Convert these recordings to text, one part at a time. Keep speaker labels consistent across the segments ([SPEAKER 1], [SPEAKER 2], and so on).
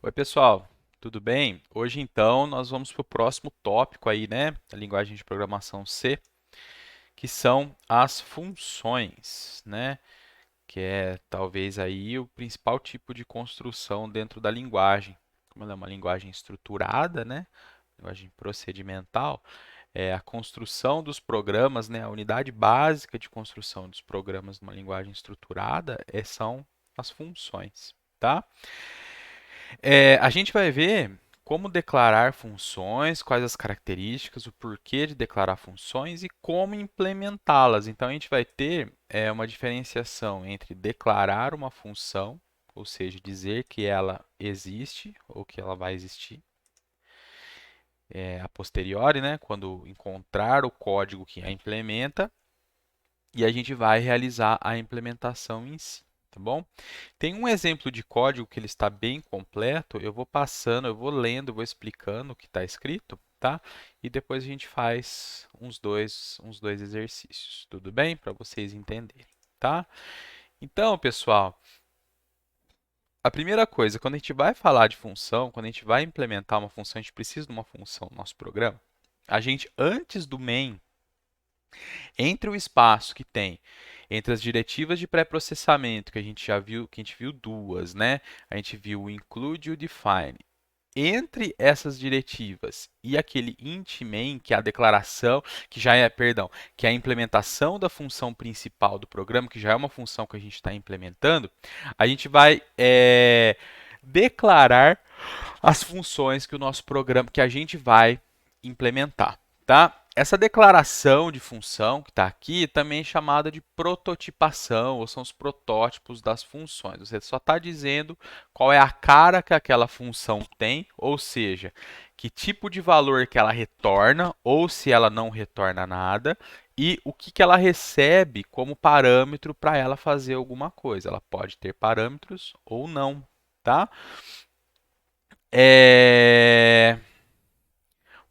[SPEAKER 1] Oi, pessoal, tudo bem? Hoje, então, nós vamos para o próximo tópico aí, né, da linguagem de programação C, que são as funções, né, que é talvez aí o principal tipo de construção dentro da linguagem. Como ela é uma linguagem estruturada, né, linguagem procedimental, é a construção dos programas, né, a unidade básica de construção dos programas numa linguagem estruturada são as funções, tá? A gente vai ver como declarar funções, quais as características, o porquê de declarar funções e como implementá-las. Então, a gente vai ter uma diferenciação entre declarar uma função, ou seja, dizer que ela existe ou que ela vai existir, a posteriori, né, quando encontrar o código que a implementa, e a gente vai realizar a implementação em si, tá bom? Tem um exemplo de código que ele está bem completo, eu vou passando, eu vou lendo, vou explicando o que está escrito, tá? E depois a gente faz uns dois exercícios, tudo bem? Para vocês entenderem, tá? Então, pessoal, a primeira coisa, quando a gente vai falar de função, quando a gente vai implementar uma função, a gente precisa de uma função no nosso programa, a gente, antes do main, entre o espaço que tem entre as diretivas de pré-processamento, que a gente já viu, que a gente viu duas, né? A gente viu o include e o define. Entre essas diretivas e aquele int main, que é a declaração, que já é, perdão, que é a implementação da função principal do programa, que já é uma função que a gente está implementando, a gente vai declarar as funções que o nosso programa, que a gente vai implementar, tá? Essa declaração de função que está aqui também é chamada de prototipação, ou são os protótipos das funções. Você só está dizendo qual é a cara que aquela função tem, ou seja, que tipo de valor que ela retorna, ou se ela não retorna nada, e o que, que ela recebe como parâmetro para ela fazer alguma coisa. Ela pode ter parâmetros ou não, tá? É...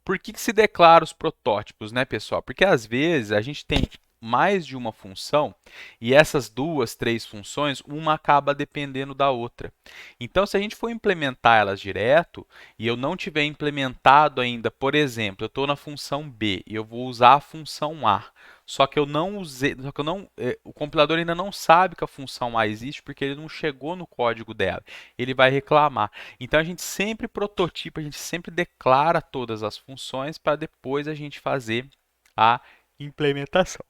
[SPEAKER 1] Por que se declara os protótipos, né, pessoal? Porque às vezes a gente tem mais de uma função e essas duas, três funções, uma acaba dependendo da outra. Então, se a gente for implementar elas direto e eu não tiver implementado ainda, por exemplo, eu estou na função B e eu vou usar a função A, só que eu não usei, só que eu não, o compilador ainda não sabe que a função A existe porque ele não chegou no código dela. Ele vai reclamar. Então a gente sempre prototipa, a gente sempre declara todas as funções para depois a gente fazer a implementação.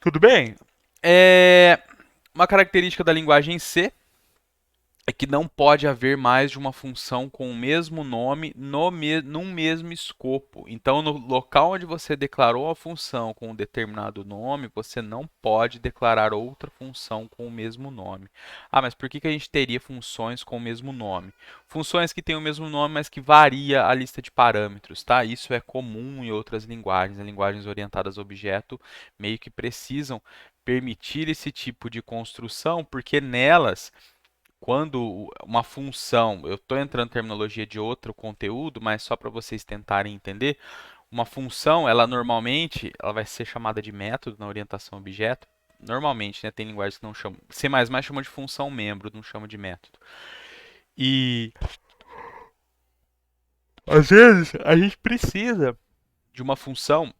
[SPEAKER 1] Tudo bem? Uma característica da linguagem C é que não pode haver mais de uma função com o mesmo nome num mesmo escopo. Então, no local onde você declarou a função com um determinado nome, você não pode declarar outra função com o mesmo nome. Ah, mas por que a gente teria funções com o mesmo nome? Funções que têm o mesmo nome, mas que varia a lista de parâmetros, tá? Isso é comum em outras linguagens. As linguagens orientadas a objeto meio que precisam permitir esse tipo de construção, porque nelas quando uma função, eu estou entrando em terminologia de outro conteúdo, mas só para vocês tentarem entender, uma função, ela normalmente, ela vai ser chamada de método na orientação a objeto. Normalmente, né, tem linguagens que não chamam, C++ chama de função membro, não chama de método. E às vezes a gente precisa de uma função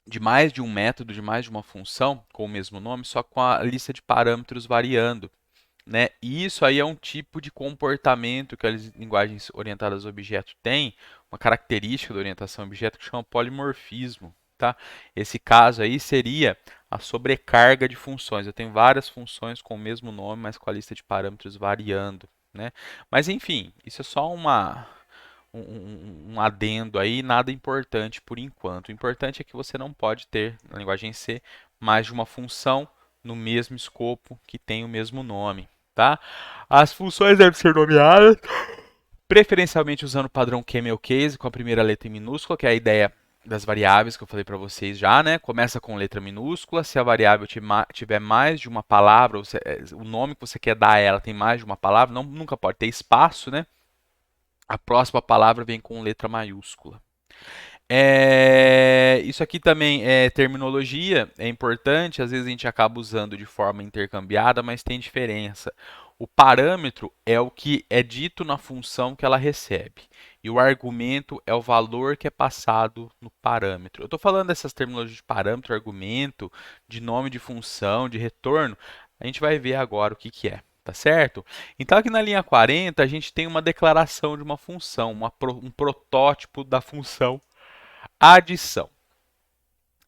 [SPEAKER 1] de mais de um método, de mais de uma função com o mesmo nome, só com a lista de parâmetros variando, né? E isso aí é um tipo de comportamento que as linguagens orientadas a objeto têm, uma característica da orientação a objeto que chama polimorfismo, tá? Esse caso aí seria a sobrecarga de funções. Eu tenho várias funções com o mesmo nome, mas com a lista de parâmetros variando, né? Mas enfim, isso é só um adendo aí, nada importante por enquanto. O importante é que você não pode ter, na linguagem C, mais de uma função no mesmo escopo que tem o mesmo nome, tá? As funções devem ser nomeadas, preferencialmente usando o padrão camel case, com a primeira letra em minúscula, que é a ideia das variáveis que eu falei para vocês já, né? Começa com letra minúscula, se a variável tiver mais de uma palavra, o nome que você quer dar a ela tem mais de uma palavra, nunca pode ter espaço, né? A próxima palavra vem com letra maiúscula. Isso aqui também é terminologia, é importante, às vezes a gente acaba usando de forma intercambiada, mas tem diferença. O parâmetro é o que é dito na função que ela recebe. E o argumento é o valor que é passado no parâmetro. Eu estou falando dessas terminologias de parâmetro, argumento, de nome de função, de retorno. A gente vai ver agora o que, que é, tá certo? Então, aqui na linha 40, a gente tem uma declaração de uma função, um protótipo da função adição.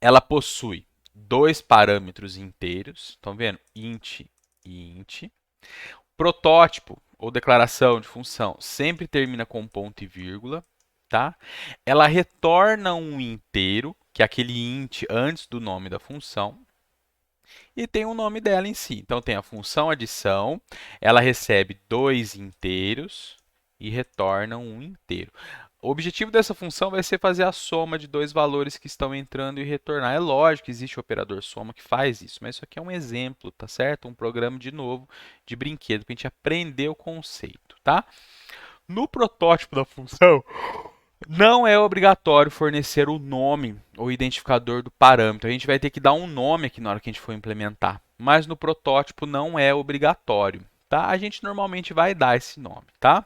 [SPEAKER 1] Ela possui dois parâmetros inteiros, estão vendo? Int e int. Protótipo ou declaração de função sempre termina com ponto e vírgula, tá? Ela retorna um inteiro, que é aquele int antes do nome da função, e tem o nome dela em si. Então tem a função adição, ela recebe dois inteiros e retorna um inteiro. O objetivo dessa função vai ser fazer a soma de dois valores que estão entrando e retornar. É lógico que existe o operador soma que faz isso, mas isso aqui é um exemplo, tá certo? Um programa, de novo, de brinquedo, para a gente aprender o conceito, tá? No protótipo da função, não é obrigatório fornecer o nome ou identificador do parâmetro. A gente vai ter que dar um nome aqui na hora que a gente for implementar, mas no protótipo não é obrigatório, tá? A gente normalmente vai dar esse nome, tá?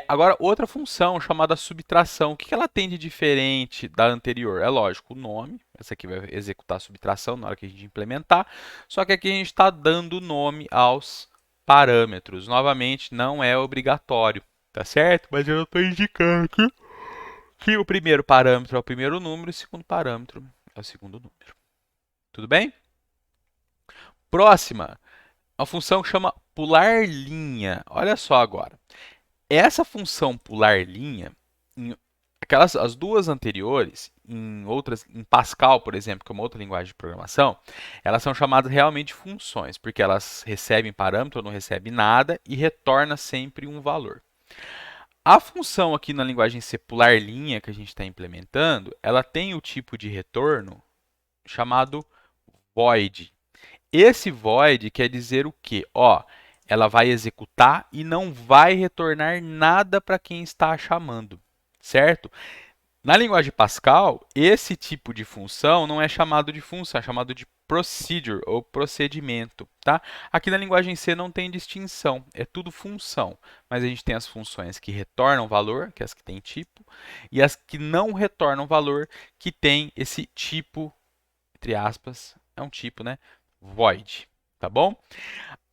[SPEAKER 1] Agora, outra função chamada subtração. O que ela tem de diferente da anterior? É lógico, o nome. Essa aqui vai executar a subtração na hora que a gente implementar. Só que aqui a gente está dando nome aos parâmetros. Novamente, não é obrigatório, tá certo? Mas eu estou indicando aqui que o primeiro parâmetro é o primeiro número e o segundo parâmetro é o segundo número. Tudo bem? Próxima, uma função que chama pular linha. Olha só agora. Essa função pular linha, as duas anteriores, em Pascal, por exemplo, que é uma outra linguagem de programação, elas são chamadas realmente de funções, porque elas recebem parâmetro ou não recebem nada e retorna sempre um valor. A função aqui na linguagem C pular linha que a gente está implementando, ela tem o tipo de retorno chamado void. Esse void quer dizer o quê? Ó, ela vai executar e não vai retornar nada para quem está chamando, certo? Na linguagem Pascal, esse tipo de função não é chamado de função, é chamado de procedure ou procedimento, tá? Aqui na linguagem C não tem distinção, é tudo função, mas a gente tem as funções que retornam valor, que é as que têm tipo, e as que não retornam valor, que tem esse tipo, entre aspas, é um tipo, né? Void, tá bom?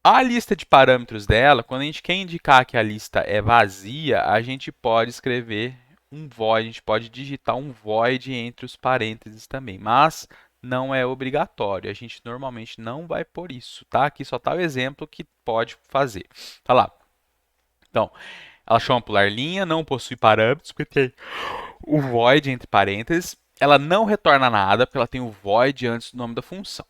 [SPEAKER 1] A lista de parâmetros dela, quando a gente quer indicar que a lista é vazia, a gente pode escrever um void, a gente pode digitar um void entre os parênteses também, mas não é obrigatório. A gente normalmente não vai por isso, tá? Aqui só está o exemplo que pode fazer. Tá lá. Então, ela chama pular linha, não possui parâmetros, porque tem o void entre parênteses. Ela não retorna nada, porque ela tem o void antes do nome da função.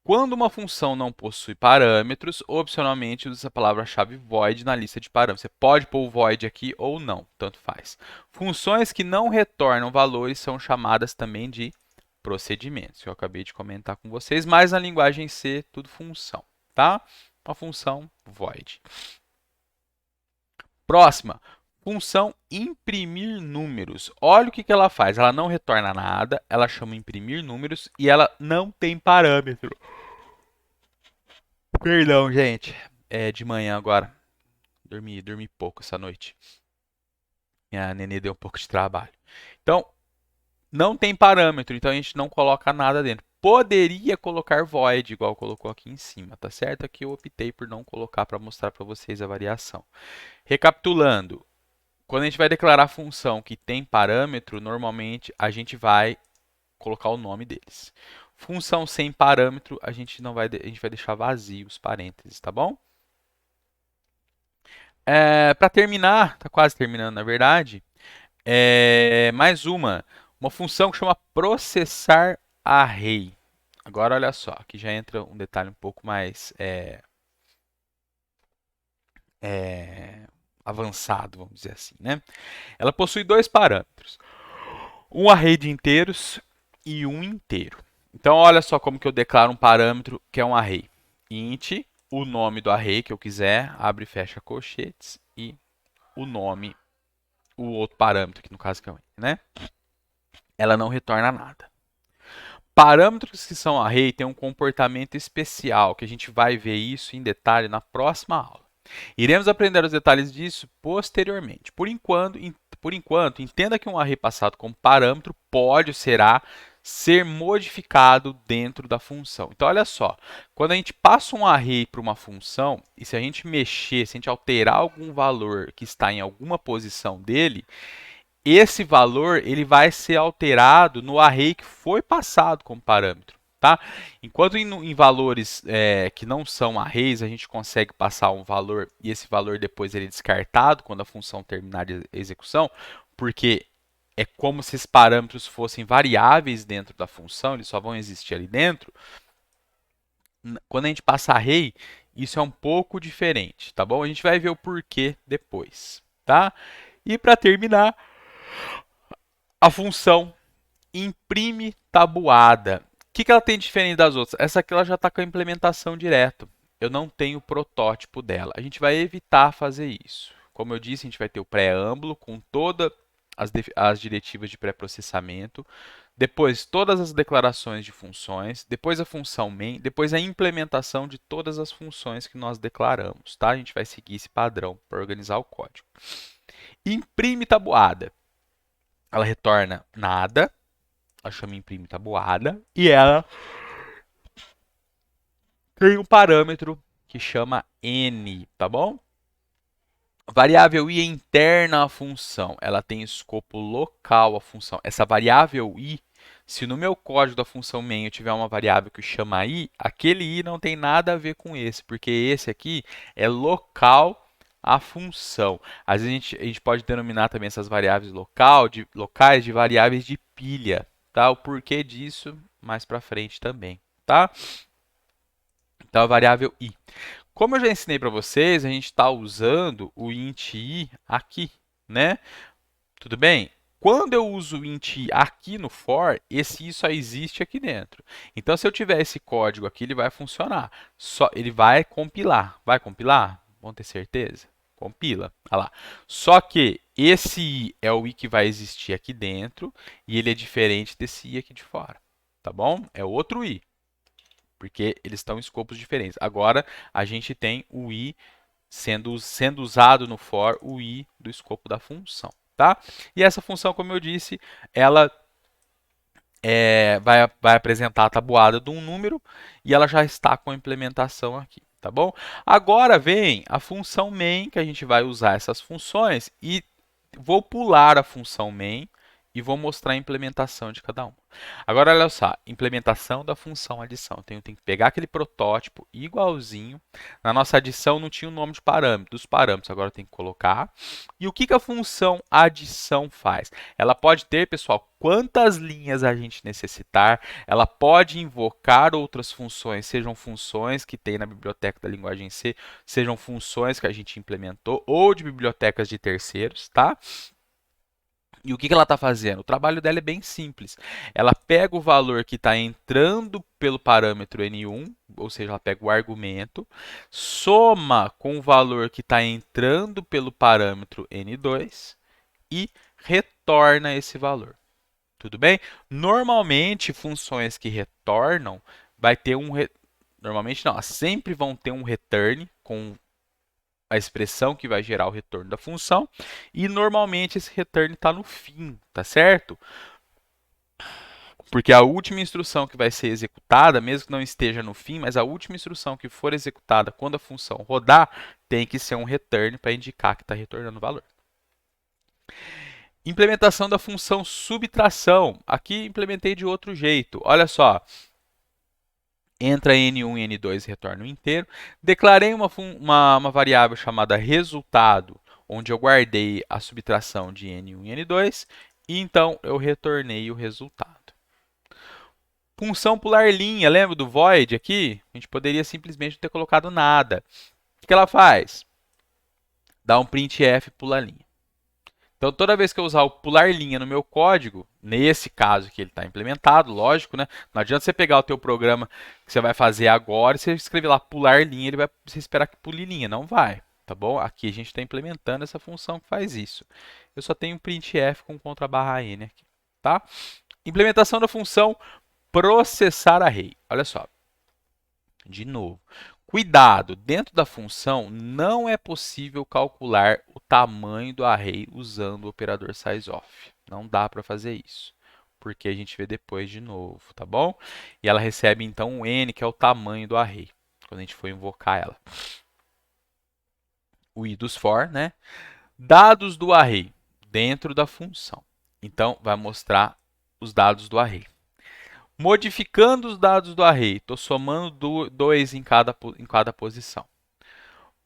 [SPEAKER 1] Quando uma função não possui parâmetros, opcionalmente usa a palavra-chave void na lista de parâmetros. Você pode pôr o void aqui ou não, tanto faz. Funções que não retornam valores são chamadas também de procedimentos, que eu acabei de comentar com vocês, mas na linguagem C, tudo função, tá? Uma função void. Próxima, função imprimir números. Olha o que ela faz. Ela não retorna nada, ela chama imprimir números e ela não tem parâmetro. Perdão, gente. É de manhã agora. Dormi pouco essa noite. Minha nenê deu um pouco de trabalho. Então, não tem parâmetro, então a gente não coloca nada dentro. Poderia colocar void, igual colocou aqui em cima, tá certo? Aqui eu optei por não colocar para mostrar para vocês a variação. Recapitulando, quando a gente vai declarar a função que tem parâmetro, normalmente a gente vai colocar o nome deles. Função sem parâmetro, a gente não vai, a gente vai deixar vazio os parênteses, tá bom? Para terminar, está quase terminando na verdade, mais uma função que chama processar array. Agora olha só, aqui já entra um detalhe um pouco mais avançado, vamos dizer assim, né? Ela possui dois parâmetros, um array de inteiros e um inteiro. Então olha só como que eu declaro um parâmetro que é um array. Int, o nome do array que eu quiser, abre e fecha colchetes, e o nome, o outro parâmetro, que no caso que é o n, né? Ela não retorna nada. Parâmetros que são array têm um comportamento especial, que a gente vai ver isso em detalhe na próxima aula. Iremos aprender os detalhes disso posteriormente. Por enquanto, entenda que um array passado como parâmetro pode ou será ser modificado dentro da função. Então, olha só, quando a gente passa um array para uma função, e se a gente mexer, se a gente alterar algum valor que está em alguma posição dele, esse valor ele vai ser alterado no array que foi passado como parâmetro. Tá? Enquanto em valores que não são arrays, a gente consegue passar um valor e esse valor depois ele é descartado quando a função terminar de execução, porque é como se esses parâmetros fossem variáveis dentro da função, eles só vão existir ali dentro. Quando a gente passa array, isso é um pouco diferente, tá bom? A gente vai ver o porquê depois, tá? E para terminar, a função imprime tabuada. O que ela tem de diferente das outras? Essa aqui ela já está com a implementação direto. Eu não tenho o protótipo dela. A gente vai evitar fazer isso. Como eu disse, a gente vai ter o preâmbulo com todas as diretivas de pré-processamento, depois todas as declarações de funções, depois a função main, depois a implementação de todas as funções que nós declaramos. Tá? A gente vai seguir esse padrão para organizar o código. Imprime tabuada. Ela retorna nada, ela chama imprime tabuada, e ela tem um parâmetro que chama n, tá bom? Variável i é interna à função, ela tem escopo local à função. Essa variável i, se no meu código da função main eu tiver uma variável que chama i, aquele i não tem nada a ver com esse, porque esse aqui é local à função. Às vezes a gente pode denominar também essas variáveis locais de variáveis de pilha, tá? O porquê disso mais para frente também, tá? Então a variável i. Como eu já ensinei para vocês, a gente está usando o int i aqui, né? Tudo bem? Quando eu uso o int i aqui no for, esse i só existe aqui dentro. Então, se eu tiver esse código aqui, ele vai funcionar. Ele vai compilar. Vai compilar? Vamos ter certeza? Compila. Olha lá. Só que esse i é o i que vai existir aqui dentro e ele é diferente desse i aqui de fora. Tá bom? É outro i, porque eles estão em escopos diferentes. Agora, a gente tem o i sendo usado no for, o i do escopo da função. Tá? E essa função, como eu disse, ela vai apresentar a tabuada de um número e ela já está com a implementação aqui. Tá bom? Agora vem a função main, que a gente vai usar essas funções e vou pular a função main e vou mostrar a implementação de cada uma. Agora, olha só, implementação da função adição. Então, eu tenho que pegar aquele protótipo igualzinho. Na nossa adição não tinha o nome dos parâmetros, agora eu tenho que colocar. E o que a função adição faz? Ela pode ter, pessoal, quantas linhas a gente necessitar. Ela pode invocar outras funções, sejam funções que tem na biblioteca da linguagem C, sejam funções que a gente implementou ou de bibliotecas de terceiros, tá? E o que ela está fazendo? O trabalho dela é bem simples. Ela pega o valor que está entrando pelo parâmetro n1, ou seja, ela pega o argumento, soma com o valor que está entrando pelo parâmetro n2 e retorna esse valor. Tudo bem? Normalmente, funções que retornam vai ter normalmente não, sempre vão ter um return com a expressão que vai gerar o retorno da função, e normalmente esse return está no fim, tá certo? Porque a última instrução que vai ser executada, mesmo que não esteja no fim, mas a última instrução que for executada quando a função rodar, tem que ser um return para indicar que está retornando valor. Implementação da função subtração. Aqui implementei de outro jeito. Olha só, entra n1 e n2 e retorna o inteiro. Declarei uma variável chamada resultado, onde eu guardei a subtração de n1 e n2, e então eu retornei o resultado. Função pular linha, lembra do void aqui? A gente poderia simplesmente não ter colocado nada. O que ela faz? Dá um printf pular linha. Então, toda vez que eu usar o pular linha no meu código, nesse caso que ele está implementado, lógico, né? Não adianta você pegar o teu programa que você vai fazer agora e você escrever lá pular linha, ele vai você esperar que pule linha. Não vai, tá bom? Aqui a gente está implementando essa função que faz isso. Eu só tenho um printf com =n aqui, tá? Implementação da função processar array. Olha só, de novo. Cuidado, dentro da função não é possível calcular o tamanho do array usando o operador sizeof. Não dá para fazer isso, porque a gente vê depois de novo, tá bom? E ela recebe então o n, que é o tamanho do array, quando a gente for invocar ela. O i dos for, né? Dados do array dentro da função. Então, vai mostrar os dados do array. Modificando os dados do array, estou somando 2 em cada posição.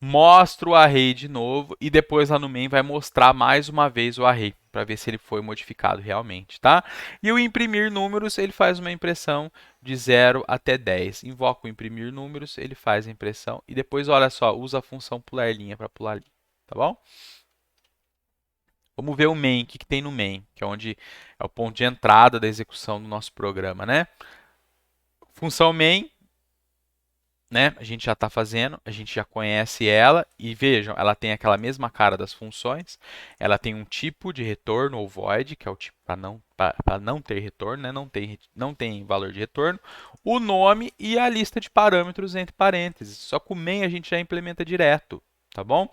[SPEAKER 1] Mostro o array de novo e depois lá no main vai mostrar mais uma vez o array para ver se ele foi modificado realmente, tá? E o imprimir números, ele faz uma impressão de 0 até 10. Invoca o imprimir números, ele faz a impressão e depois, olha só, usa a função pular linha para pular linha, tá bom? Vamos ver o main, o que tem no main, que é onde é o ponto de entrada da execução do nosso programa, né? Função main, né? A gente já está fazendo, a gente já conhece ela e vejam, ela tem aquela mesma cara das funções, ela tem um tipo de retorno ou void, que é o tipo para não ter retorno, né? Não tem valor de retorno, o nome e a lista de parâmetros entre parênteses. Só que o main a gente já implementa direto, tá bom?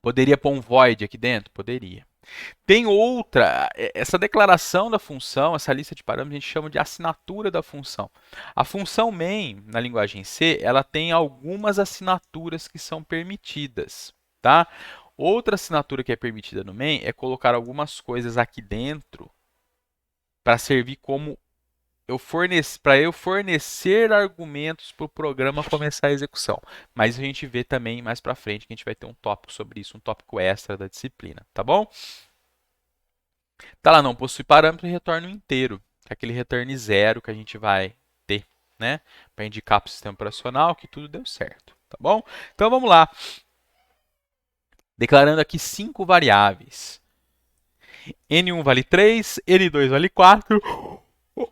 [SPEAKER 1] Poderia pôr um void aqui dentro? Poderia. Tem outra, essa declaração da função, essa lista de parâmetros, a gente chama de assinatura da função. A função main, na linguagem C, ela tem algumas assinaturas que são permitidas, tá? Outra assinatura que é permitida no main é colocar algumas coisas aqui dentro para servir como para eu fornecer argumentos para o programa começar a execução. Mas a gente vê também mais para frente que a gente vai ter um tópico sobre isso, um tópico extra da disciplina, tá bom? Tá lá, não possui parâmetro e retorna um inteiro, que é aquele return zero que a gente vai ter, né? Para indicar para o sistema operacional que tudo deu certo, tá bom? Então vamos lá. Declarando aqui 5 variáveis. N1 vale 3, N2 vale 4.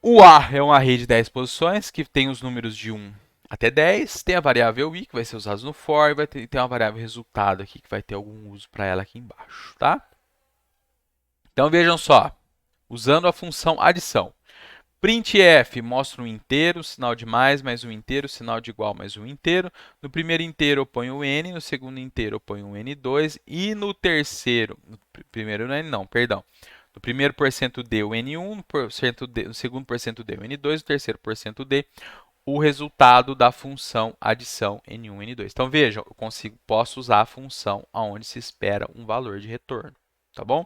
[SPEAKER 1] O A é um array de 10 posições que tem os números de 1 até 10. Tem a variável i que vai ser usada no for e vai ter uma variável resultado aqui que vai ter algum uso para ela aqui embaixo, tá? Então vejam só, usando a função adição. Printf mostra um inteiro, sinal de mais um inteiro, sinal de igual mais um inteiro. No primeiro inteiro eu ponho o n, no segundo inteiro eu ponho um n2 e no terceiro, no primeiro porcento d o n1, no segundo porcento d o n2, no terceiro porcento d o resultado da função adição n1, n2. Então vejam, eu posso usar a função onde se espera um valor de retorno, tá bom?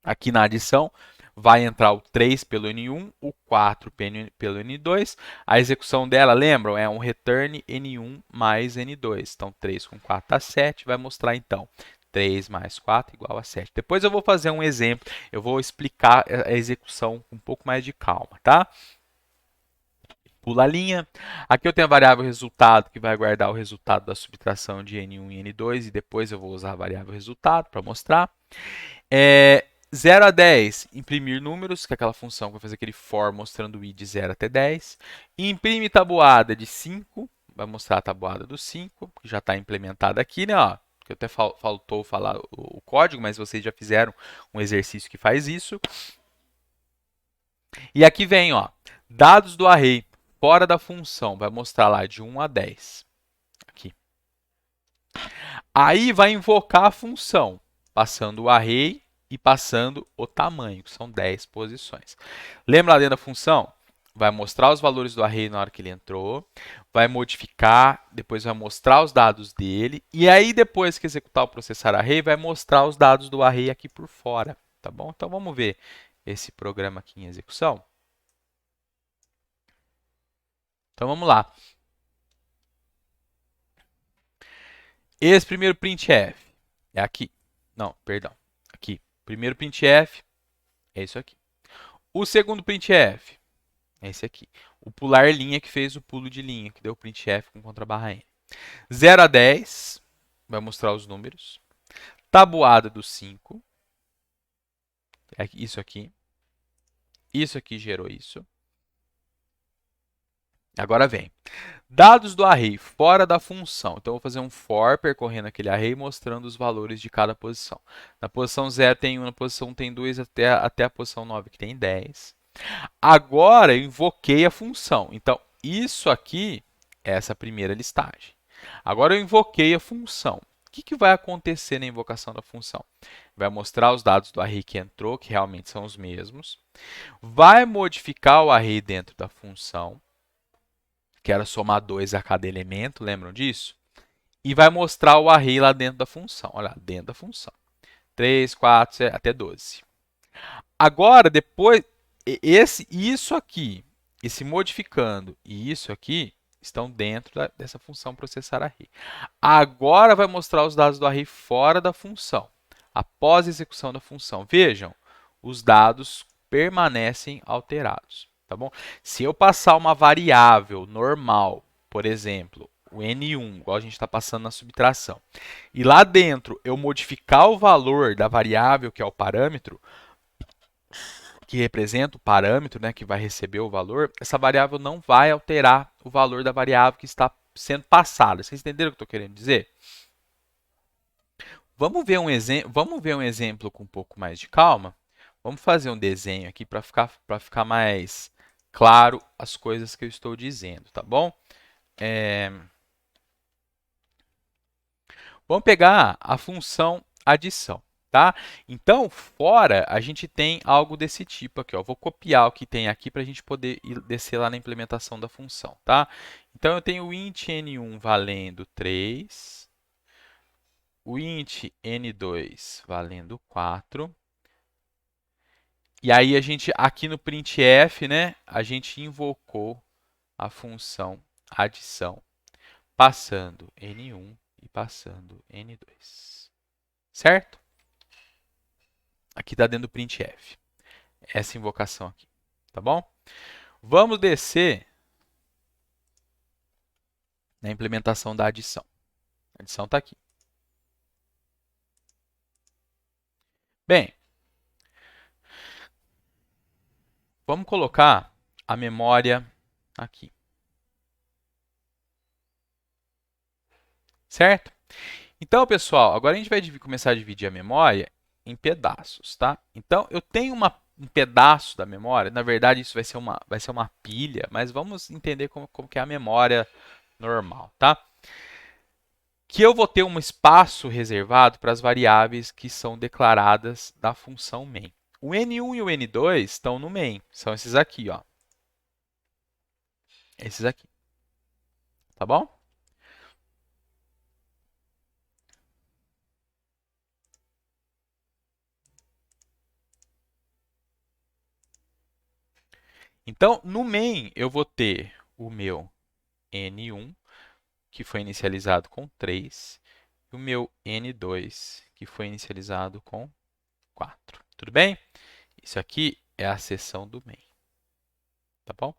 [SPEAKER 1] Aqui na adição, vai entrar o 3 pelo N1, o 4 pelo N2. A execução dela, lembram? É um return N1 mais N2. Então, 3 com 4 dá 7. Vai mostrar, então, 3 mais 4 igual a 7. Depois eu vou fazer um exemplo. Eu vou explicar a execução com um pouco mais de calma, tá? Pula a linha. Aqui eu tenho a variável resultado, que vai guardar o resultado da subtração de N1 e N2. E depois eu vou usar a variável resultado para mostrar. 0 a 10, imprimir números, que é aquela função que vai fazer aquele for mostrando o i de 0 até 10. Imprime tabuada de 5, vai mostrar a tabuada do 5, que já está implementada aqui, né? Ó, que até faltou falar o código, mas vocês já fizeram um exercício que faz isso. E aqui vem, ó, dados do array fora da função, vai mostrar lá de 1 a 10. Aqui. Aí vai invocar a função, passando o array e passando o tamanho, que são 10 posições. Lembra lá dentro da função? Vai mostrar os valores do array na hora que ele entrou, vai modificar, depois vai mostrar os dados dele, e aí depois que executar o processar array, vai mostrar os dados do array aqui por fora, tá bom? Então vamos ver esse programa aqui em execução. Então vamos lá. Esse primeiro printf é aqui. Não, perdão. Aqui. Primeiro printf é isso aqui. O segundo printf é esse aqui. O pular linha que fez o pulo de linha, que deu o printf com contrabarra n. 0 a 10 vai mostrar os números. Tabuada do 5. É isso aqui. Isso aqui gerou isso. Agora vem. Dados do array fora da função. Então, eu vou fazer um for percorrendo aquele array mostrando os valores de cada posição. Na posição 0 tem 1, na posição 1 tem 2, até a posição 9 que tem 10. Agora eu invoquei a função. Então, isso aqui é essa primeira listagem. Agora eu invoquei a função. O que vai acontecer na invocação da função? Vai mostrar os dados do array que entrou, que realmente são os mesmos. Vai modificar o array dentro da função, que era somar 2 a cada elemento, lembram disso? E vai mostrar o array lá dentro da função. Olha, dentro da função. 3, 4, até 12. Agora, depois, isso aqui, esse modificando e isso aqui, estão dentro dessa função processar array. Agora vai mostrar os dados do array fora da função, após a execução da função. Vejam, os dados permanecem alterados, tá bom? Se eu passar uma variável normal, por exemplo, o N1, igual a gente está passando na subtração, e lá dentro eu modificar o valor da variável, que é o parâmetro, que representa o parâmetro, né, que vai receber o valor, essa variável não vai alterar o valor da variável que está sendo passada. Vocês entenderam o que eu estou querendo dizer? Vamos ver um exemplo com um pouco mais de calma? Vamos fazer um desenho aqui para ficar mais claro as coisas que eu estou dizendo, tá bom? Vamos pegar a função adição, tá? Então, fora, a gente tem algo desse tipo aqui, ó. Vou copiar o que tem aqui para a gente poder descer lá na implementação da função, tá? Então, eu tenho o int n1 valendo 3, o int n2 valendo 4, e aí a gente, aqui no printf, né, a gente invocou a função adição, passando n1 e passando n2. Certo? Aqui está dentro do printf. Essa invocação aqui, tá bom? Vamos descer na implementação da adição. A adição está aqui. Bem, vamos colocar a memória aqui. Certo? Então, pessoal, agora a gente vai começar a dividir a memória em pedaços, tá? Então, eu tenho um pedaço da memória, na verdade isso vai ser uma pilha, mas vamos entender como que é a memória normal, tá? Que eu vou ter um espaço reservado para as variáveis que são declaradas da função main. O N1 e o N2 estão no main, são esses aqui, ó. Esses aqui, tá bom? Então, no main, eu vou ter o meu N1, que foi inicializado com 3, e o meu N2, que foi inicializado com 4. Tudo bem? Isso aqui é a seção do main. Tá bom?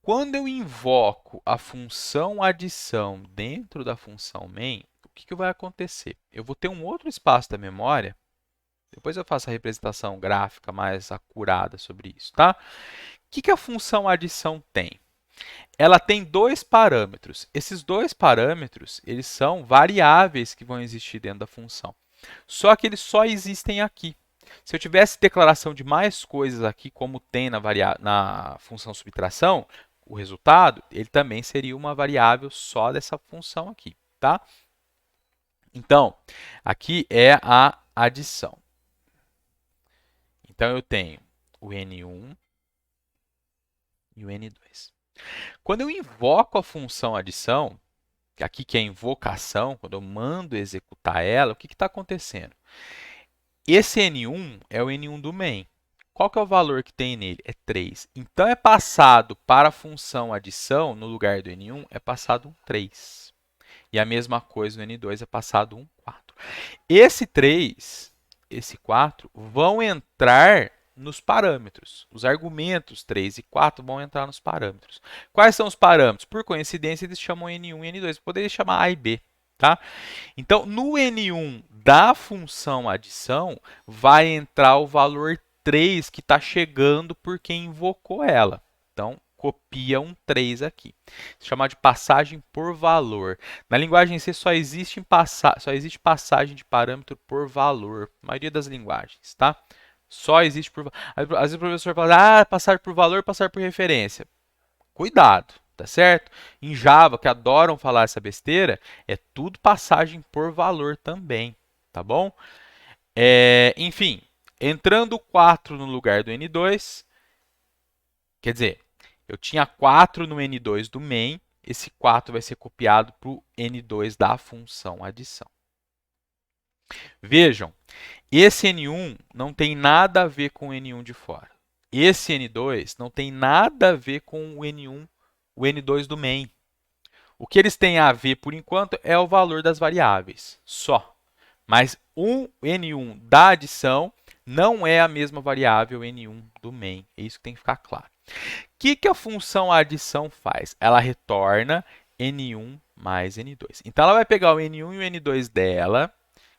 [SPEAKER 1] Quando eu invoco a função adição dentro da função main, o que vai acontecer? Eu vou ter um outro espaço da memória, depois eu faço a representação gráfica mais acurada sobre isso, tá? O que a função adição tem? Ela tem dois parâmetros. Esses dois parâmetros, eles são variáveis que vão existir dentro da função. Só que eles só existem aqui. Se eu tivesse declaração de mais coisas aqui, como tem na função subtração, o resultado, ele também seria uma variável só dessa função aqui, tá? Então, aqui é a adição. Então, eu tenho o N1 e o N2. Quando eu invoco a função adição, aqui que é a invocação, quando eu mando executar ela, o que está acontecendo? Esse N1 é o N1 do main. Qual que é o valor que tem nele? É 3. Então, é passado para a função adição, no lugar do N1, é passado um 3. E a mesma coisa no N2 é passado um 4. Esse 3, esse 4, vão entrar nos parâmetros. Os argumentos 3 e 4 vão entrar nos parâmetros. Quais são os parâmetros? Por coincidência, eles chamam N1 e N2. Poderia chamar A e B. Tá? Então, no N1 da função adição, vai entrar o valor 3 que está chegando por quem invocou ela. Então, copia um 3 aqui. Chamar de passagem por valor. Na linguagem C só existe passagem de parâmetro por valor. Na maioria das linguagens, tá? Só existe por... Às vezes o professor fala, passar por valor, passar por referência. Cuidado, tá certo? Em Java, que adoram falar essa besteira, é tudo passagem por valor também, tá bom? Enfim, entrando 4 no lugar do N2, quer dizer, eu tinha 4 no N2 do main, esse 4 vai ser copiado para o N2 da função adição. Vejam, esse N1 não tem nada a ver com o N1 de fora. Esse N2 não tem nada a ver com o N1, o N2 do main. O que eles têm a ver, por enquanto, é o valor das variáveis, só. Mas o N1 da adição não é a mesma variável N1 do main. É isso que tem que ficar claro. O que a função adição faz? Ela retorna N1 mais N2. Então, ela vai pegar o N1 e o N2 dela,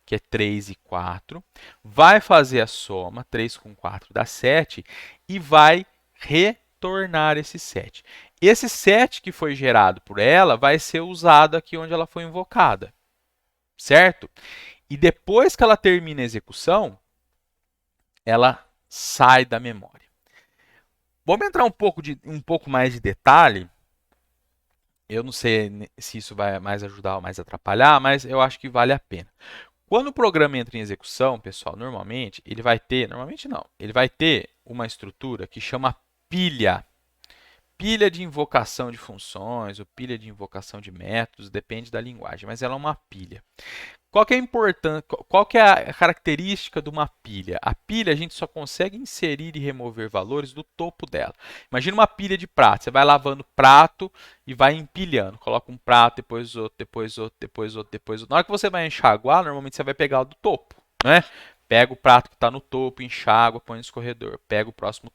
[SPEAKER 1] que é 3 e 4, vai fazer a soma, 3 com 4 dá 7, e vai retornar esse 7. Esse 7 que foi gerado por ela vai ser usado aqui onde ela foi invocada, certo? E depois que ela termina a execução, ela sai da memória. Vamos entrar um pouco mais de detalhe. Eu não sei se isso vai mais ajudar ou mais atrapalhar, mas eu acho que vale a pena. Quando o programa entra em execução, pessoal, normalmente ele vai ter uma estrutura que chama pilha. Pilha de invocação de funções ou pilha de invocação de métodos, depende da linguagem, mas ela é uma pilha. Qual que é a característica de uma pilha? A pilha a gente só consegue inserir e remover valores do topo dela. Imagina uma pilha de prato, você vai lavando prato e vai empilhando. Coloca um prato, depois outro, depois outro, depois outro, depois outro. Na hora que você vai enxaguar, normalmente você vai pegar o do topo, né? Pega o prato que está no topo, enxágua, põe no escorredor. Pega o próximo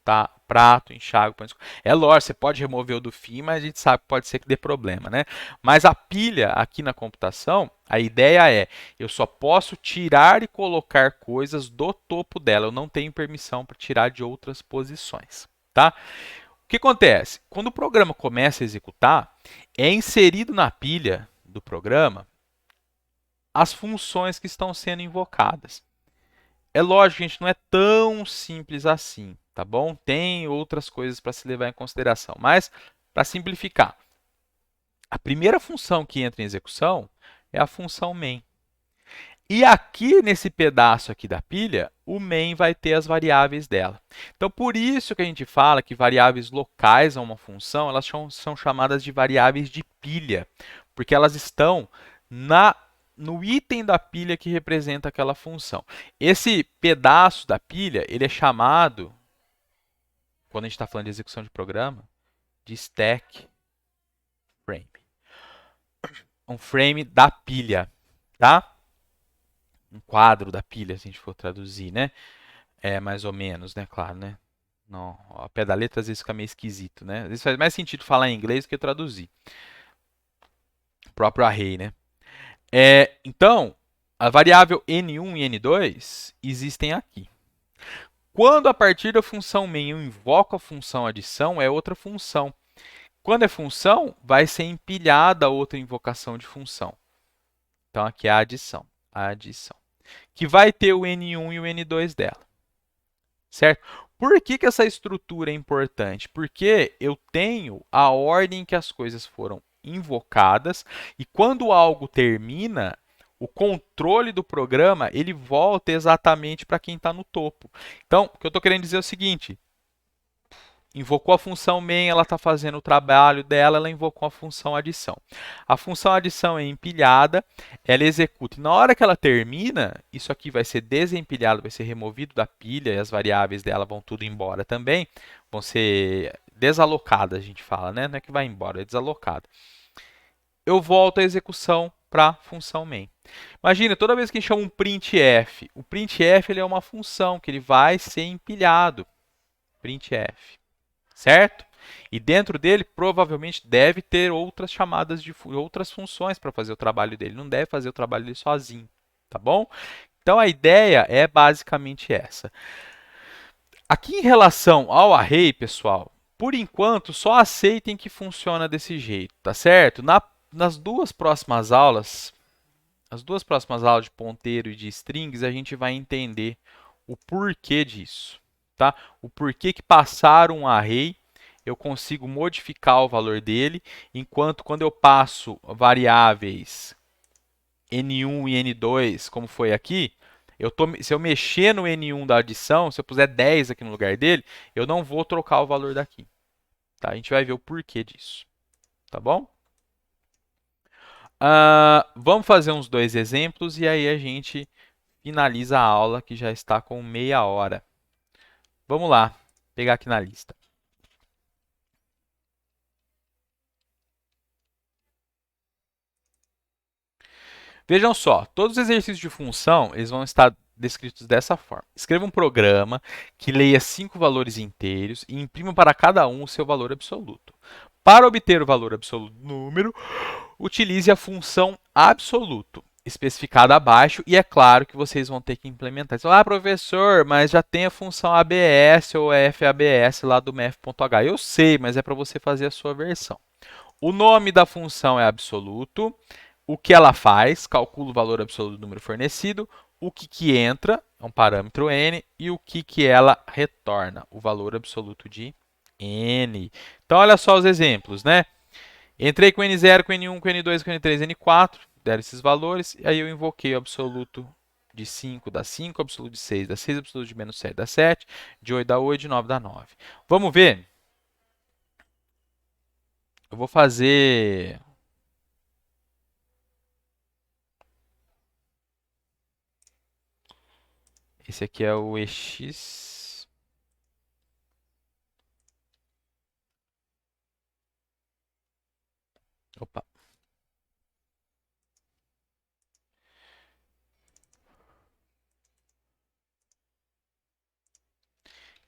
[SPEAKER 1] prato, enxágua, põe no escorredor. É lógico, você pode remover o do fim, mas a gente sabe que pode ser que dê problema, né? Mas a pilha aqui na computação, a ideia é, eu só posso tirar e colocar coisas do topo dela. Eu não tenho permissão para tirar de outras posições, tá? O que acontece? Quando o programa começa a executar, é inserido na pilha do programa as funções que estão sendo invocadas. É lógico, gente, não é tão simples assim, tá bom? Tem outras coisas para se levar em consideração, mas para simplificar, a primeira função que entra em execução é a função main. E aqui nesse pedaço aqui da pilha, o main vai ter as variáveis dela. Então, por isso que a gente fala que variáveis locais a uma função, elas são chamadas de variáveis de pilha, porque elas estão no item da pilha que representa aquela função. Esse pedaço da pilha, ele é chamado, quando a gente está falando de execução de programa, de stack frame. Um frame da pilha, tá? Um quadro da pilha, se a gente for traduzir, né? É mais ou menos, né? Claro, né? Não, a pé da letra às vezes fica meio esquisito, né? Às vezes faz mais sentido falar em inglês do que traduzir. O próprio array, né? Então, a variável N1 e N2 existem aqui. Quando a partir da função main eu invoco a função adição, é outra função. Quando é função, vai ser empilhada outra invocação de função. Então, aqui é a adição. Que vai ter o N1 e o N2 dela. Certo? Por que essa estrutura é importante? Porque eu tenho a ordem que as coisas foram invocadas e quando algo termina, o controle do programa ele volta exatamente para quem está no topo. Então, o que eu estou querendo dizer é o seguinte: invocou a função main, ela está fazendo o trabalho dela, ela invocou a função adição. A função adição é empilhada, ela executa. E na hora que ela termina, isso aqui vai ser desempilhado, vai ser removido da pilha e as variáveis dela vão tudo embora também. Vão ser desalocadas, a gente fala, né? Não é que vai embora, é desalocado. Eu volto a execução para a função main. Imagina, toda vez que a gente chama um printf, o printf ele é uma função que ele vai ser empilhado. Printf. Certo? E dentro dele, provavelmente, deve ter outras chamadas de outras funções para fazer o trabalho dele. Não deve fazer o trabalho dele sozinho, tá bom? Então, a ideia é basicamente essa. Aqui em relação ao array, pessoal, por enquanto, só aceitem que funciona desse jeito, tá certo? Nas duas próximas aulas, as duas próximas aulas de ponteiro e de strings, a gente vai entender o porquê disso, tá? O porquê que passar um array eu consigo modificar o valor dele, enquanto quando eu passo variáveis N1 e N2, como foi aqui, se eu mexer no N1 da adição, se eu puser 10 aqui no lugar dele, eu não vou trocar o valor daqui. Tá? A gente vai ver o porquê disso. Tá bom? Vamos fazer uns dois exemplos e aí a gente finaliza a aula que já está com meia hora. Vamos lá, pegar aqui na lista. Vejam só, todos os exercícios de função eles vão estar descritos dessa forma. Escreva um programa que leia 5 valores inteiros e imprima para cada um o seu valor absoluto. Para obter o valor absoluto do número, utilize a função absoluto, especificada abaixo, e é claro que vocês vão ter que implementar. Então, professor, mas já tem a função ABS ou FABS lá do math.h. Eu sei, mas é para você fazer a sua versão. O nome da função é absoluto. O que ela faz, calcula o valor absoluto do número fornecido, o que entra, é um parâmetro n, e o que ela retorna, o valor absoluto de n. Então, olha só os exemplos, né? Entrei com n0, com n1, com n2, com n3, n4, deram esses valores, e aí eu invoquei o absoluto de 5 dá 5, absoluto de 6 dá 6, absoluto de menos 7 dá 7, de 8 dá 8, de 9 dá 9. Vamos ver? Eu vou fazer... Esse aqui é o EX. Opa.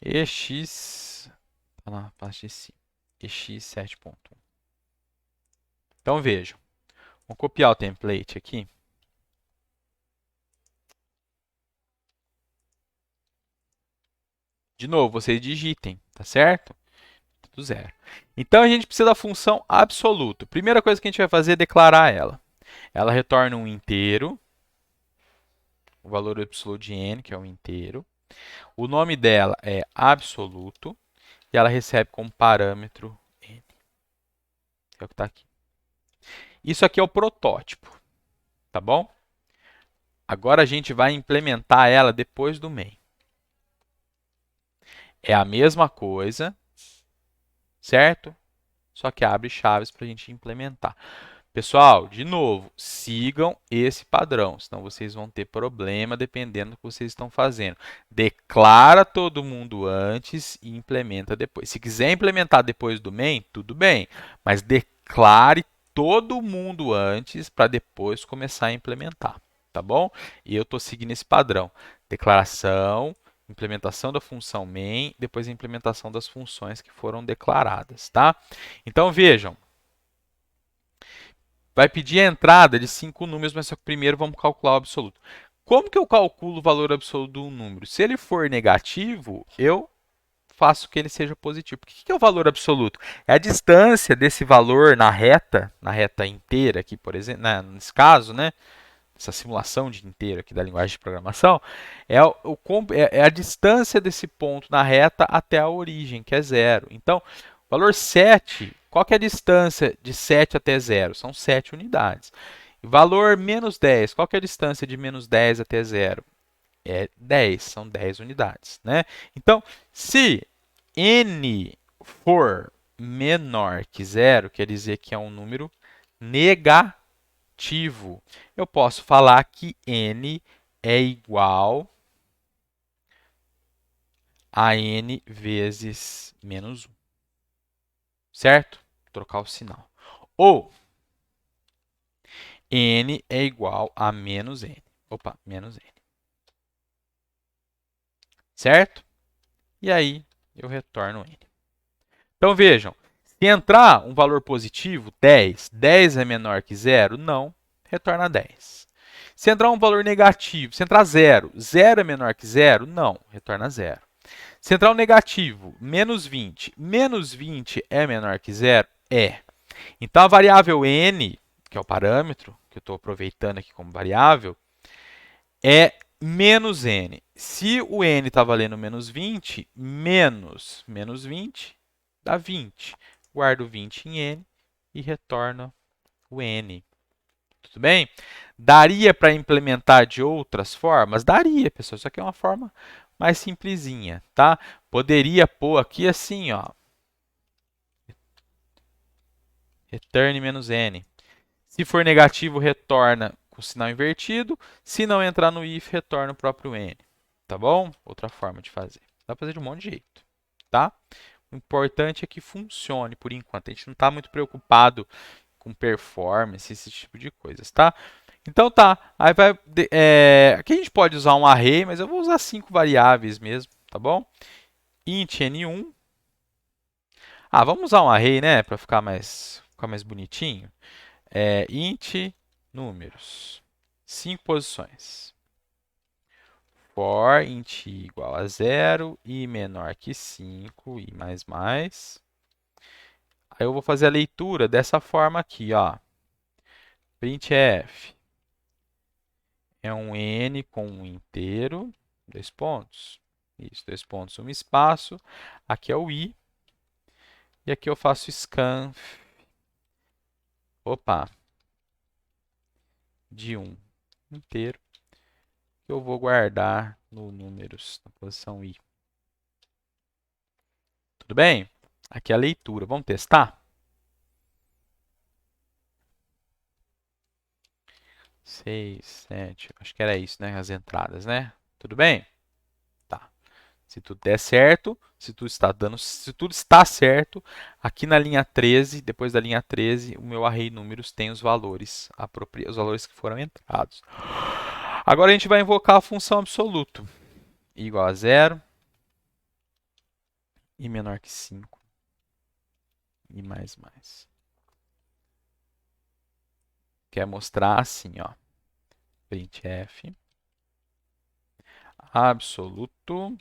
[SPEAKER 1] EX. Tá na parte de cima. EX 7.1. Então vejam. Vou copiar o template aqui. De novo, vocês digitem, tá certo? Tudo zero. Então a gente precisa da função absoluto. Primeira coisa que a gente vai fazer é declarar ela. Ela retorna um inteiro, o valor absoluto de n, que é um inteiro. O nome dela é absoluto e ela recebe como parâmetro n, que é o que está aqui. Isso aqui é o protótipo, tá bom? Agora a gente vai implementar ela depois do main. É a mesma coisa, certo? Só que abre chaves para a gente implementar. Pessoal, de novo, sigam esse padrão, senão vocês vão ter problema dependendo do que vocês estão fazendo. Declara todo mundo antes e implementa depois. Se quiser implementar depois do main, tudo bem, mas declare todo mundo antes para depois começar a implementar, tá bom? E eu estou seguindo esse padrão. Declaração, implementação da função main, depois a implementação das funções que foram declaradas, tá? Então, vejam. Vai pedir a entrada de 5 números, mas só que primeiro vamos calcular o absoluto. Como que eu calculo o valor absoluto de um número? Se ele for negativo, eu faço que ele seja positivo. O que é o valor absoluto? É a distância desse valor na reta inteira aqui, por exemplo, nesse caso, né? Essa simulação de inteiro aqui da linguagem de programação, é a distância desse ponto na reta até a origem, que é zero. Então, o valor 7, qual que é a distância de 7 até zero? São 7 unidades. Valor menos 10, qual que é a distância de menos 10 até zero? É 10, são 10 unidades, né? Então, se n for menor que zero, quer dizer que é um número negativo. Eu posso falar que n é igual a n vezes menos 1. Certo? Trocar o sinal. Ou n é igual a menos n. Opa, menos n. Certo? E aí eu retorno n. Então vejam, se entrar um valor positivo, 10, 10 é menor que zero? Não, retorna 10. Se entrar um valor negativo, se entrar 0, 0 é menor que zero? Não, retorna 0. Se entrar um negativo, menos 20 é menor que zero? É. Então, a variável n, que é o parâmetro que eu estou aproveitando aqui como variável, é menos n. Se o n está valendo menos 20, menos 20 dá 20. Guardo 20 em n e retorno o n. Tudo bem? Daria para implementar de outras formas? Daria, pessoal. Isso aqui é uma forma mais simplesinha, tá? Poderia pôr aqui assim, ó. Return menos n. Se for negativo, retorna com o sinal invertido. Se não entrar no if, retorna o próprio n. Tá bom? Outra forma de fazer. Dá para fazer de um monte de jeito, tá? O importante é que funcione por enquanto. A gente não está muito preocupado com performance, esse tipo de coisas, tá? Então tá, aí vai, aqui a gente pode usar um array, mas eu vou usar 5 variáveis mesmo, tá bom? Int n1. Ah, vamos usar um array, né, para ficar mais bonitinho. Int números, 5 posições. For int igual a 0, i menor que 5, i mais mais. Aí eu vou fazer a leitura dessa forma aqui, ó. Printf é um n com um inteiro, 2 pontos. Isso, 2 pontos, um espaço. Aqui é o i. E aqui eu faço scan, opa, de um inteiro, que eu vou guardar no números, na posição i. Tudo bem? Aqui é a leitura. Vamos testar? 6, 7, acho que era isso, né? As entradas, né? Tudo bem? Tá. Se tudo der certo, se tudo está certo, aqui na linha 13, depois da linha 13, o meu array números tem os valores, os valores que foram entrados. Agora a gente vai invocar a função absoluto. I igual a 0, i menor que 5, i mais mais. Quer mostrar assim, ó. Printf absoluto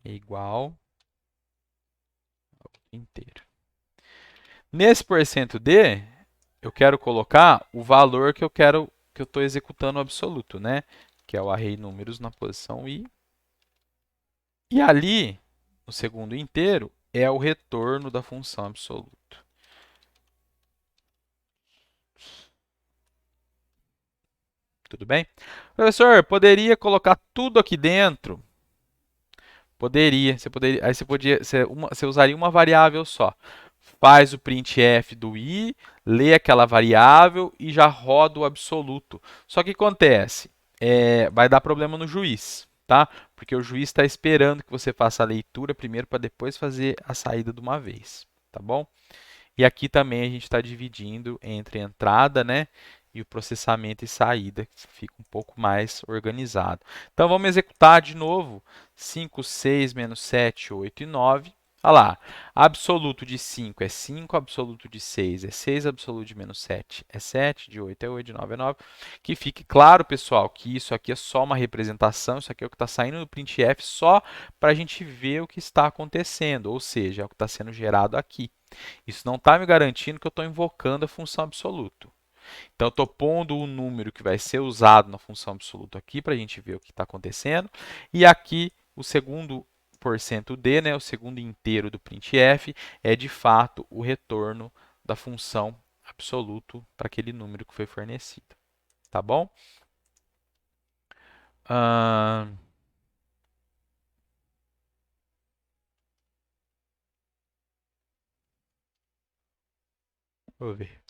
[SPEAKER 1] é igual ao inteiro. Nesse %d, eu quero colocar o valor que eu estou executando o absoluto, né? Que é o array números na posição i. E ali, no segundo inteiro, é o retorno da função absoluto. Tudo bem? Professor, poderia colocar tudo aqui dentro? Poderia. Aí você usaria uma variável só. Faz o printf do i, lê aquela variável e já roda o absoluto. Só que acontece, vai dar problema no juiz, tá? Porque o juiz está esperando que você faça a leitura primeiro para depois fazer a saída de uma vez, tá bom? E aqui também a gente está dividindo entre entrada, né, e o processamento e saída, que fica um pouco mais organizado. Então vamos executar de novo 5, 6, menos 7, 8 e 9. Olha lá, absoluto de 5 é 5, absoluto de 6 é 6, absoluto de menos 7 é 7, de 8 é 8, de 9 é 9. Que fique claro, pessoal, que isso aqui é só uma representação, isso aqui é o que está saindo do printf só para a gente ver o que está acontecendo, ou seja, é o que está sendo gerado aqui. Isso não está me garantindo que eu estou invocando a função absoluto. Então, eu estou pondo o número que vai ser usado na função absoluto aqui para a gente ver o que está acontecendo. E aqui, o segundo %d, né, o segundo inteiro do printf, é de fato o retorno da função absoluto para aquele número que foi fornecido. Tá bom? Vou ver.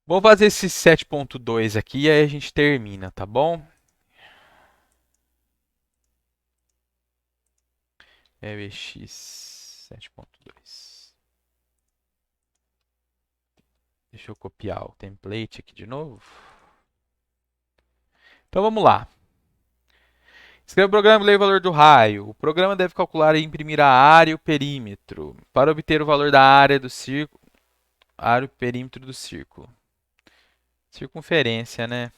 [SPEAKER 1] Vou fazer esse 7.2 aqui e aí a gente termina, tá bom? EVX 7.2. Deixa eu copiar o template aqui de novo. Então vamos lá. Escreva o programa e leia o valor do raio. O programa deve calcular e imprimir a área e o perímetro. Para obter o valor da área do círculo, área e o perímetro do círculo. Circunferência, né?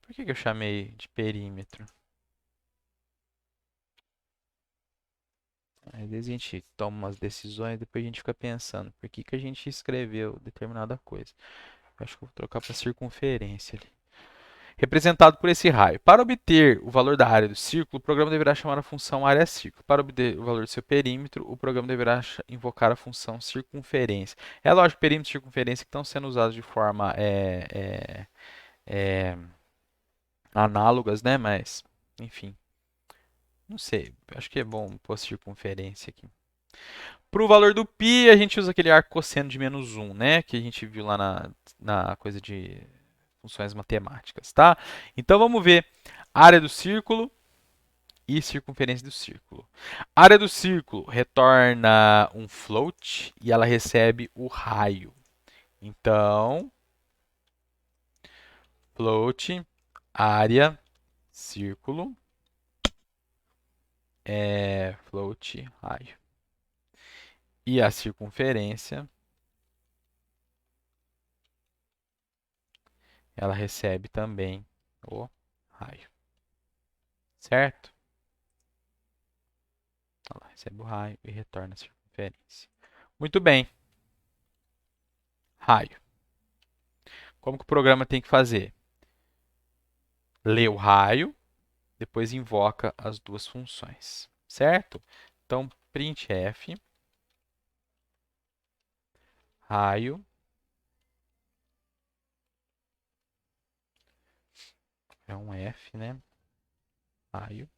[SPEAKER 1] Por que eu chamei de perímetro? Às vezes a gente toma umas decisões e depois a gente fica pensando por que a gente escreveu determinada coisa. Acho que eu vou trocar para circunferência ali. Representado por esse raio. Para obter o valor da área do círculo, o programa deverá chamar a função área círculo. Para obter o valor do seu perímetro, o programa deverá invocar a função circunferência. É lógico, perímetro e circunferência que estão sendo usados de forma é, análogas, né? Mas, enfim, não sei. Acho que é bom pôr circunferência aqui. Para o valor do π, a gente usa aquele arco cosseno de -1, né? Que a gente viu lá na coisa de funções matemáticas, tá? Então vamos ver área do círculo e circunferência do círculo. A área do círculo retorna um float e ela recebe o raio. Então, float, área, círculo, float, raio. E a circunferência, ela recebe também o raio. Certo? Ela recebe o raio e retorna a circunferência. Muito bem. Raio. Como que o programa tem que fazer? Lê o raio, depois invoca as duas funções. Certo? Então, printf, raio, é um F, né? Raio.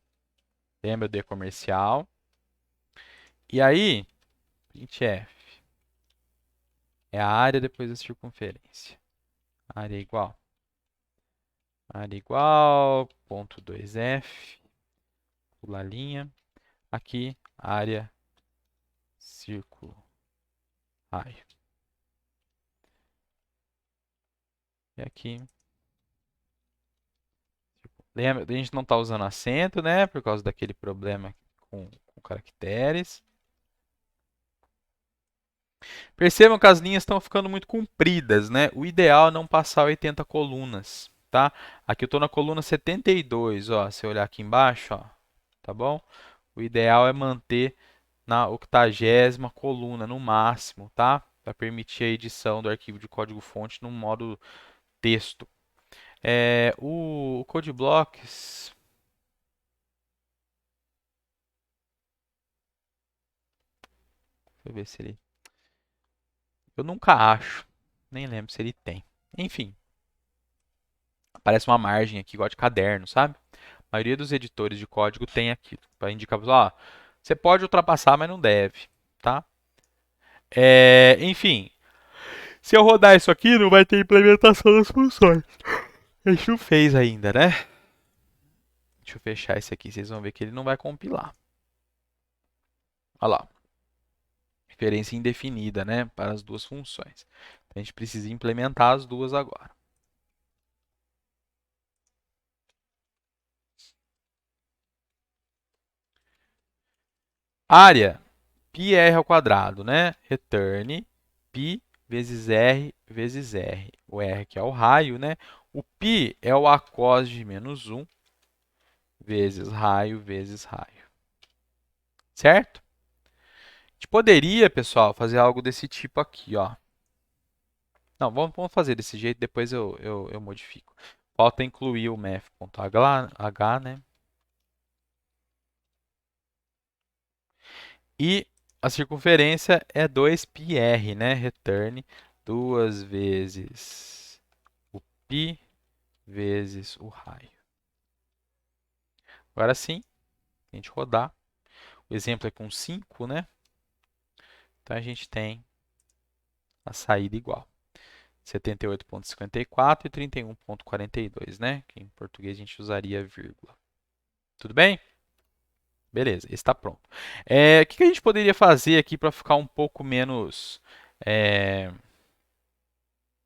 [SPEAKER 1] Lembra do comercial. E aí, printf, é a área depois da circunferência. Área igual. Área igual, ponto 2F, pula a linha. Aqui, área, círculo, raio. E aqui, lembra, a gente não está usando acento, né? Por causa daquele problema com caracteres. Percebam que as linhas estão ficando muito compridas, né? O ideal é não passar 80 colunas, tá? Aqui eu estou na coluna 72, ó. Se eu olhar aqui embaixo, ó, tá bom? O ideal é manter na 80ª coluna no máximo, tá? Para permitir a edição do arquivo de código-fonte no modo texto. O CodeBlocks, deixa eu ver se ele... Eu nunca acho, nem lembro se ele tem. Enfim, aparece uma margem aqui igual de caderno, sabe? A maioria dos editores de código tem aquilo, para indicar, ó, você pode ultrapassar, mas não deve, tá? Enfim, se eu rodar isso aqui, não vai ter implementação das funções. A gente não fez ainda, né? Deixa eu fechar esse aqui, vocês vão ver que ele não vai compilar. Olha lá. Referência indefinida, né? Para as duas funções. Então, a gente precisa implementar as duas agora. Área, πr ao quadrado, né? Return π vezes r vezes r. O r que é o raio, né? O π é o acós de -1 vezes raio vezes raio. Certo? A gente poderia, pessoal, fazer algo desse tipo aqui, ó. Não, vamos fazer desse jeito, depois eu modifico. Falta incluir o math.h, né? E a circunferência é 2πr, né? Return 2 vezes o π vezes o raio. Agora sim, a gente rodar. O exemplo é com 5, né? Então a gente tem a saída igual. 78,54 e 31,42, né? Que em português a gente usaria vírgula. Tudo bem? Beleza, esse está pronto. O que a gente poderia fazer aqui para ficar um pouco menos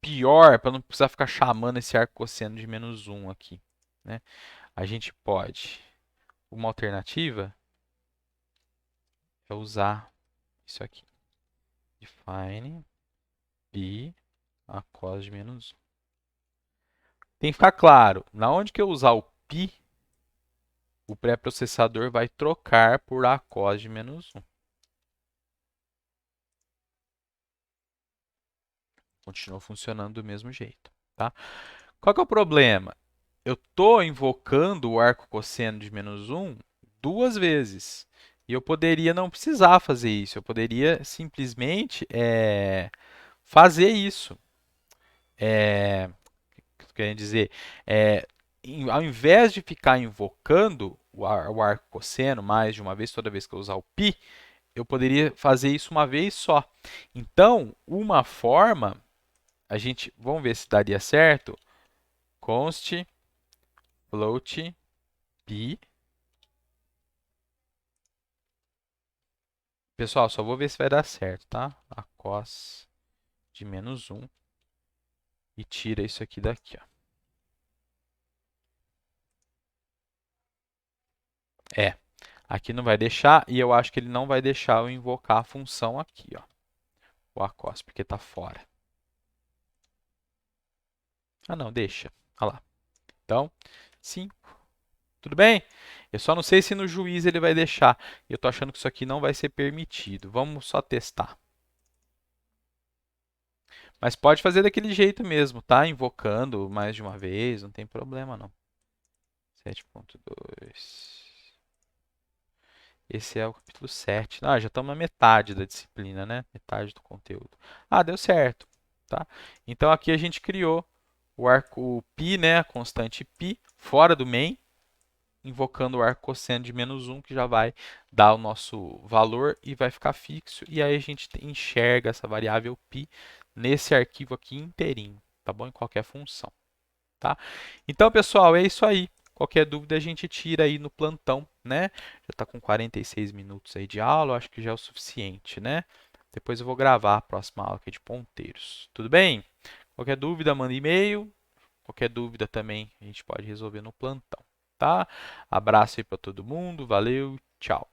[SPEAKER 1] pior, para não precisar ficar chamando esse arco cosseno de -1 aqui, né? A gente pode, uma alternativa é usar isso aqui. Define b a cos de -1. Tem que ficar claro, na onde que eu usar o π, o pré-processador vai trocar por a cos de -1. Continua funcionando do mesmo jeito, tá? Qual que é o problema? Eu estou invocando o arco cosseno de menos 1 duas vezes. E eu poderia não precisar fazer isso. Eu poderia simplesmente fazer isso. O que eu querendo dizer? É, ao invés de ficar invocando o arco cosseno mais de uma vez, toda vez que eu usar o π, eu poderia fazer isso uma vez só. Então, uma forma, vamos ver se daria certo. Const float π. Pessoal, só vou ver se vai dar certo, tá? A cos de menos 1 e tira isso aqui daqui, ó. Aqui não vai deixar e eu acho que ele não vai deixar eu invocar a função aqui, ó, o acos, porque está fora. Ah, não, deixa. Olha lá. Então, 5. Tudo bem? Eu só não sei se no juiz ele vai deixar. Eu estou achando que isso aqui não vai ser permitido. Vamos só testar. Mas pode fazer daquele jeito mesmo, tá? Invocando mais de uma vez, não tem problema não. 7.2. Esse é o capítulo 7. Ah, já estamos na metade da disciplina, né? Metade do conteúdo. Ah, deu certo, tá? Então aqui a gente criou o arco π, né? A constante π, fora do main, invocando o arco cosseno de menos 1, que já vai dar o nosso valor e vai ficar fixo. E aí a gente enxerga essa variável π nesse arquivo aqui inteirinho, tá bom? Em qualquer função, tá? Então, pessoal, é isso aí. Qualquer dúvida a gente tira aí no plantão, né? Já está com 46 minutos aí de aula, eu acho que já é o suficiente, né? Depois eu vou gravar a próxima aula aqui de ponteiros. Tudo bem? Qualquer dúvida, manda e-mail. Qualquer dúvida também a gente pode resolver no plantão, tá? Abraço aí para todo mundo, valeu, tchau.